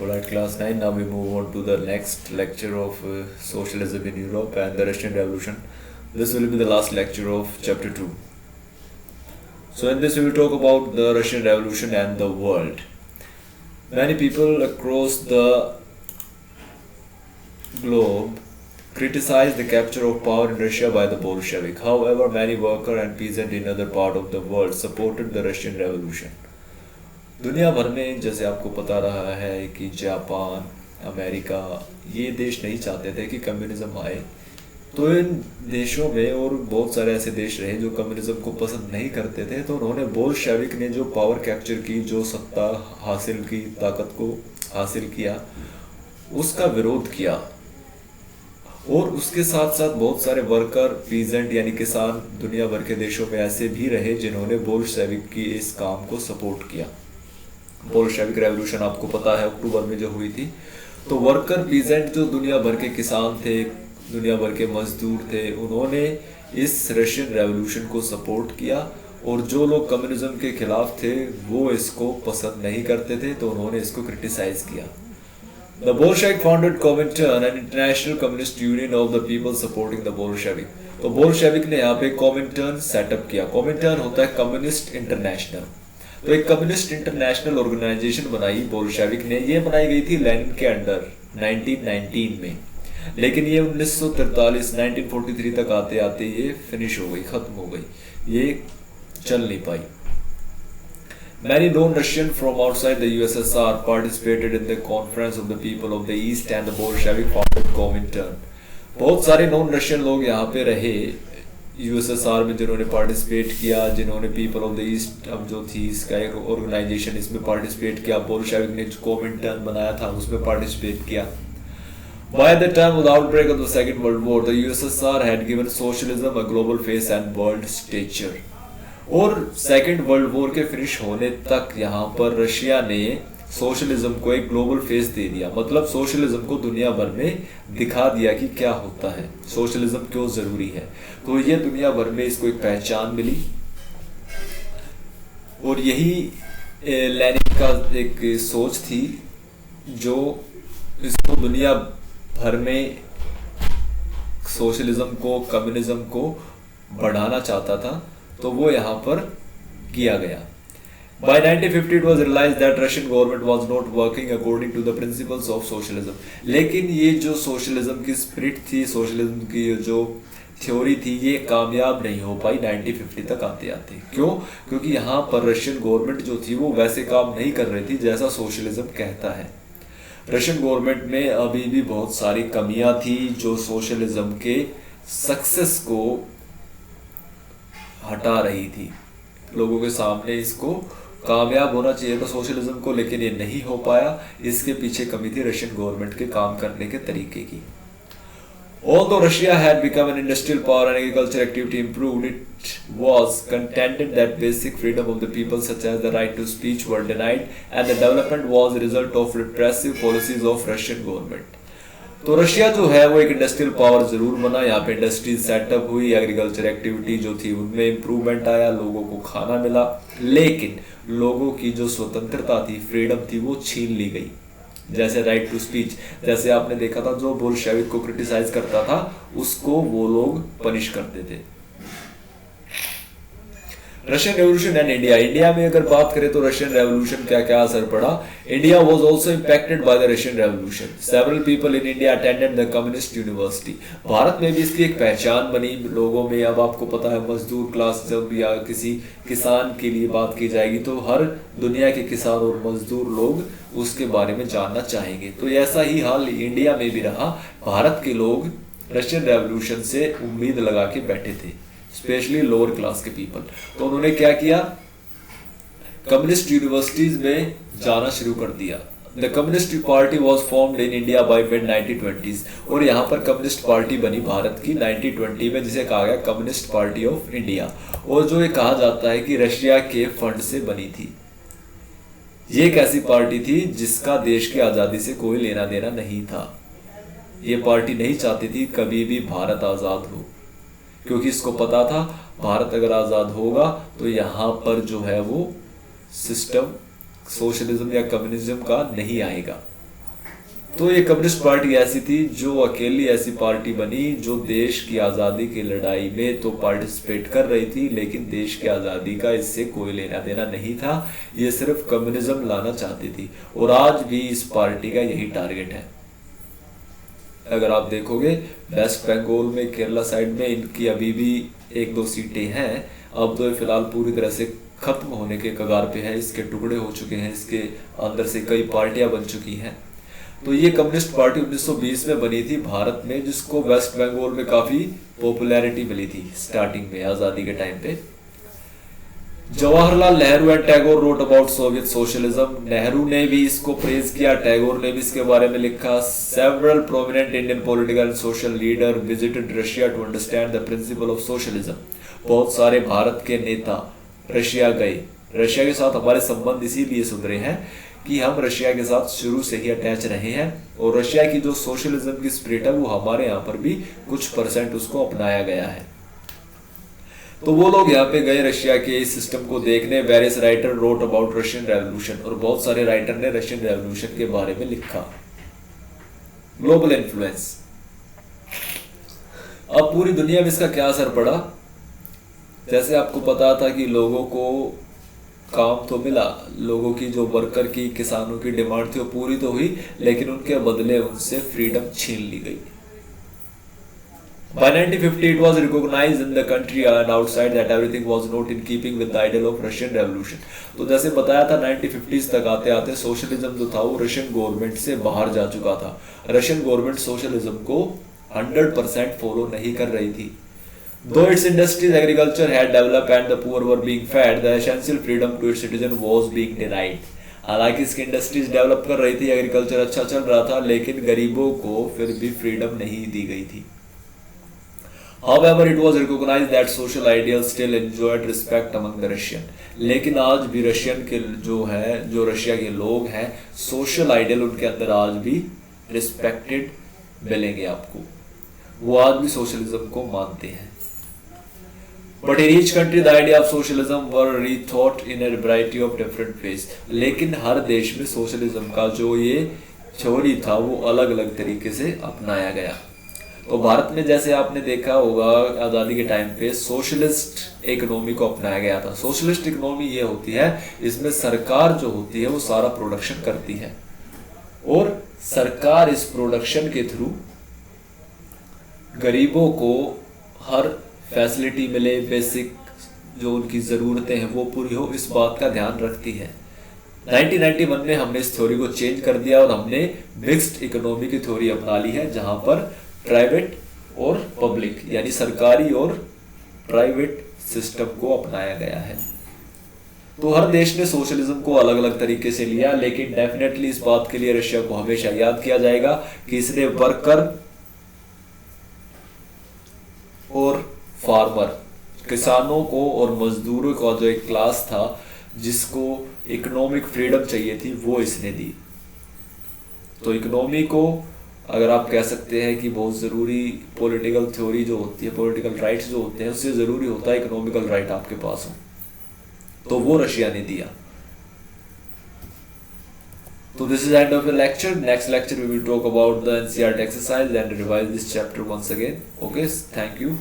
Alright, class 9. Now we move on to the next lecture of socialism in Europe and the Russian Revolution. This will be the last lecture of chapter 2. So, in this, we will talk about the Russian Revolution and the world. Many people across the globe criticized the capture of power in Russia by the Bolshevik. However, many workers and peasants in other parts of the world supported the Russian Revolution. दुनिया भर में जैसे आपको पता रहा है कि Japan, America ये देश नहीं चाहते थे कि कम्युनिज्म आए, तो इन देशों में और बहुत सारे ऐसे देश रहे जो कम्युनिज्म को पसंद नहीं करते थे। तो उन्होंने बोल्शेविक ने जो पावर कैप्चर की, जो सत्ता हासिल की, ताकत को हासिल किया, उसका विरोध किया। और उसके साथ साथ बहुत सारे वर्कर, पीजेंट यानी किसान दुनिया भर के देशों में ऐसे भी रहे जिन्होंने बोल्शेविक की इस काम को सपोर्ट किया। बोल्शेविक रेवोल्यूशन आपको पता है अक्टूबर में जो हुई थी, तो वर्कर पीजेंट जो दुनिया भर के किसान थे, दुनिया भर के मजदूर थे, उन्होंने इस रशियन रेवोल्यूशन को सपोर्ट किया। और जो लोग कम्युनिज्म के खिलाफ थे वो इसको पसंद नहीं करते थे, तो उन्होंने इसको क्रिटिसाइज किया। The Bolshevik founded Comintern, an international communist union of the people supporting the Bolshevik. तो बोल्शेविक ने यहाँ पे कॉमिंटर्न सेटअप किया। कॉमिंटर्न होता है कम्युनिस्ट इंटरनेशनल। तो एक कम्युनिस्ट इंटरनेशनल ऑर्गेनाइजेशन बनाई बोल्शेविक ने। ये बनाई गई थी लेनिन के अंडर 1919 में, लेकिन ये 1943 1943 तक आते आते ये फिनिश हो गई, खत्म हो गई, ये चल नहीं पाई। Many non-Russian from outside the USSR participated in the Conference of the People of the East and the Bolshevik founded Comintern. बहुत सारे नॉन रशियन लोग यहाँ पे रहे यूएसएसआर में जिन्होंने पार्टिसिपेट किया, जिन्होंने पीपल ऑफ द ईस्ट अब जो थी इसका एक ऑर्गेनाइजेशन, इसमें पार्टिसिपेट किया। बोल्शेविक ने जो कोमिंटर्न बनाया था उसमें पार्टिसिपेट किया। By the time of the outbreak of the Second World War, the USSR had given socialism a global face and world stature. और सेकेंड वर्ल्ड वॉर के फिनिश होने तक यहाँ पर रशिया ने सोशलिज्म को एक ग्लोबल फेस दे दिया। मतलब सोशलिज्म को दुनिया भर में दिखा दिया कि क्या होता है, सोशलिज्म क्यों जरूरी है। तो ये दुनिया भर में इसको एक पहचान मिली। और यही लेनिन का एक सोच थी जो इसको दुनिया भर में सोशलिज्म को, कम्युनिज्म को बढ़ाना चाहता था, तो वो यहाँ पर किया गया। By 1950 it was realized that Russian government was not working according to the principles of socialism. लेकिन ये जो सोशलिज्म की स्पिरिट थी, सोशलिज्म की जो थ्योरी थी, ये कामयाब नहीं हो पाई 1950 तक आते आते। क्यों? क्योंकि यहाँ पर रशियन गवर्नमेंट जो थी वो वैसे काम नहीं कर रही थी जैसा सोशलिज्म कहता है। रशियन गवर्नमेंट में अभी भी बहुत सारी कमियां थी जो सोशलिज्म के सक्सेस को हटा रही थी। लोगों के सामने इसको कामयाब होना चाहिए था सोशलिज्म को, लेकिन ये नहीं हो पाया। इसके पीछे कमी थी रशियन गवर्नमेंट के काम करने के तरीके की। Although Russia had become an industrial power and agriculture activity improved, it was contended that basic freedom of the people such as the right to speech were denied and the development was a result of repressive policies of Russian government. तो Russia जो है वो एक industrial power जरूर बना, यहाँ पे industries setup हुई, एग्रीकल्चर एक्टिविटी जो थी उनमें इम्प्रूवमेंट आया, लोगों को खाना मिला, लेकिन लोगों की जो स्वतंत्रता थी, फ्रीडम थी, वो छीन ली गई। जैसे राइट टू स्पीच, जैसे आपने देखा था जो बोल्शेविक को क्रिटिसाइज करता था उसको वो लोग पनिश करते थे। Russian revolution and India. India में अगर बात करें तो रशियन रेवोल्यूशन क्या क्या असर पड़ा। India was also impacted by the Russian revolution. Several people in India attended the communist university. Bharat में भी इसकी एक पहचान बनी लोगों में। अब आपको पता है मजदूर क्लास जब या किसी किसान के लिए बात की जाएगी तो हर दुनिया के किसान और मजदूर लोग उसके बारे में जानना चाहेंगे। तो ऐसा ही हाल इंडिया में भी रहा। भारत के लोग रशियन रेवोल्यूशन से उम्मीद लगा के बैठे थे, स्पेशली लोअर क्लास के पीपल। तो उन्होंने क्या किया, कम्युनिस्ट यूनिवर्सिटीज में जाना शुरू कर दिया। The communist party was formed in India by mid 1920s। और यहाँ पर कम्युनिस्ट पार्टी बनी भारत की 1920 में, जिसे कहा गया कम्युनिस्ट पार्टी ऑफ इंडिया। और जो ये कहा जाता है कि रशिया के फंड से बनी थी। ये एक ऐसी पार्टी थी जिसका देश की आज़ादी से कोई लेना देना नहीं था। ये पार्टी नहीं चाहती थी कभी भी भारत आज़ाद हो, क्योंकि इसको पता था भारत अगर आज़ाद होगा तो यहाँ पर जो है वो सिस्टम सोशलिज्म या कम्युनिज्म का नहीं आएगा। तो ये कम्युनिस्ट पार्टी ऐसी थी जो अकेली ऐसी पार्टी बनी जो देश की आज़ादी की लड़ाई में तो पार्टिसिपेट कर रही थी, लेकिन देश की आज़ादी का इससे कोई लेना देना नहीं था। ये सिर्फ कम्युनिज्म लाना चाहती थी और आज भी इस पार्टी का यही टारगेट है। अगर आप देखोगे वेस्ट बंगाल में, केरला साइड में इनकी अभी भी 1-2 सीटें हैं। अब तो ये फिलहाल पूरी तरह से खत्म होने के कगार पे है, इसके टुकड़े हो चुके हैं, इसके अंदर से कई पार्टियां बन चुकी हैं। तो ये कम्युनिस्ट पार्टी 1920 में बनी थी भारत में, जिसको वेस्ट बंगाल में काफ़ी पॉपुलैरिटी मिली थी स्टार्टिंग में आज़ादी के टाइम पे। Jawaharlal Nehru and Tagore wrote about Soviet socialism. Nehru ने भी इसको प्रेज किया, टैगोर ने भी इसके बारे में लिखा। Several prominent Indian political and social leader visited Russia to understand the principle of socialism. बहुत सारे भारत के नेता रशिया गए। रशिया के साथ हमारे संबंध इसीलिए सुधरे हैं कि हम रशिया के साथ शुरू से ही अटैच रहे हैं और रशिया की जो सोशलिज्म की स्पिरिट है वो हमारे यहाँ पर भी कुछ परसेंट उसको अपनाया गया है। तो वो लोग यहाँ पे गए रशिया के इस सिस्टम को देखने। Various writer wrote about Russian revolution, और बहुत सारे राइटर ने रशियन रेवोल्यूशन के बारे में लिखा। ग्लोबल इन्फ्लुएंस, अब पूरी दुनिया में इसका क्या असर पड़ा। जैसे आपको पता था कि लोगों को काम तो मिला, लोगों की जो वर्कर की, किसानों की डिमांड थी वो पूरी तो हुई, लेकिन उनके बदले उनसे फ्रीडम छीन ली गई। By 1950 it was recognized in the country and outside that everything was not in keeping with the ideal of Russian Revolution। तो जैसे बताया था 1950s तक आते आते सोशलिज्म जो था वो रशियन गवर्नमेंट से बाहर जा चुका था। रशियन गवर्नमेंट सोशलिज्म को 100% फॉलो नहीं कर रही थी। Though its industries, agriculture had developed and the poor were being fed, the essential freedom to its citizen was being denied। हालांकि इसकी इंडस्ट्रीज डेवलप कर रही थी, एग्रीकल्चर अच्छा चल रहा था, लेकिन गरीबों को फिर भी फ्रीडम नहीं दी गई थी। However, it was recognized that social ideals still enjoyed respect among the Russian। लेकिन आज भी रशियन के जो रशिया के लोग हैं, सोशल आइडियल उनके अंदर आज भी रिस्पेक्टेड मिलेंगे आपको। वो आज भी सोशलिज्म को मानते हैं। But in each country the idea of socialism were rethought in a variety of different ways। लेकिन हर देश में सोशलिज्म का जो ये थ्योरी था वो अलग अलग तरीके से अपनाया गया। तो भारत में जैसे आपने देखा होगा आज़ादी के टाइम पे सोशलिस्ट इकोनॉमी को अपनाया गया था। सोशलिस्ट इकोनॉमी ये होती है, इसमें सरकार जो होती है वो सारा प्रोडक्शन करती है और सरकार इस प्रोडक्शन के थ्रू गरीबों को हर फैसिलिटी मिले, बेसिक जो उनकी ज़रूरतें हैं वो पूरी हो, इस बात का ध्यान रखती है। 1991 में हमने इस थ्योरी को चेंज कर दिया और हमने मिक्स्ड इकोनॉमी की थ्योरी अपना ली है, जहां पर प्राइवेट और पब्लिक यानी सरकारी और प्राइवेट सिस्टम को अपनाया गया है। तो हर देश ने सोशलिज्म को अलग अलग तरीके से लिया, लेकिन डेफिनेटली इस बात के लिए रशिया को हमेशा याद किया जाएगा कि इसने वर्कर और फार्मर, किसानों को और मजदूरों का जो एक क्लास था जिसको इकोनॉमिक फ्रीडम चाहिए थी वो इसने दी। तो इकोनॉमी को अगर आप कह सकते हैं कि बहुत ज़रूरी पॉलिटिकल थ्योरी जो होती है, पॉलिटिकल राइट्स जो होते हैं, उससे ज़रूरी होता है इकोनॉमिकल राइट आपके पास हो, तो वो रशिया ने दिया। So this is the end of the lecture. Next lecture we will talk about the NCERT exercise and revise this chapter once again. Okay, thank you.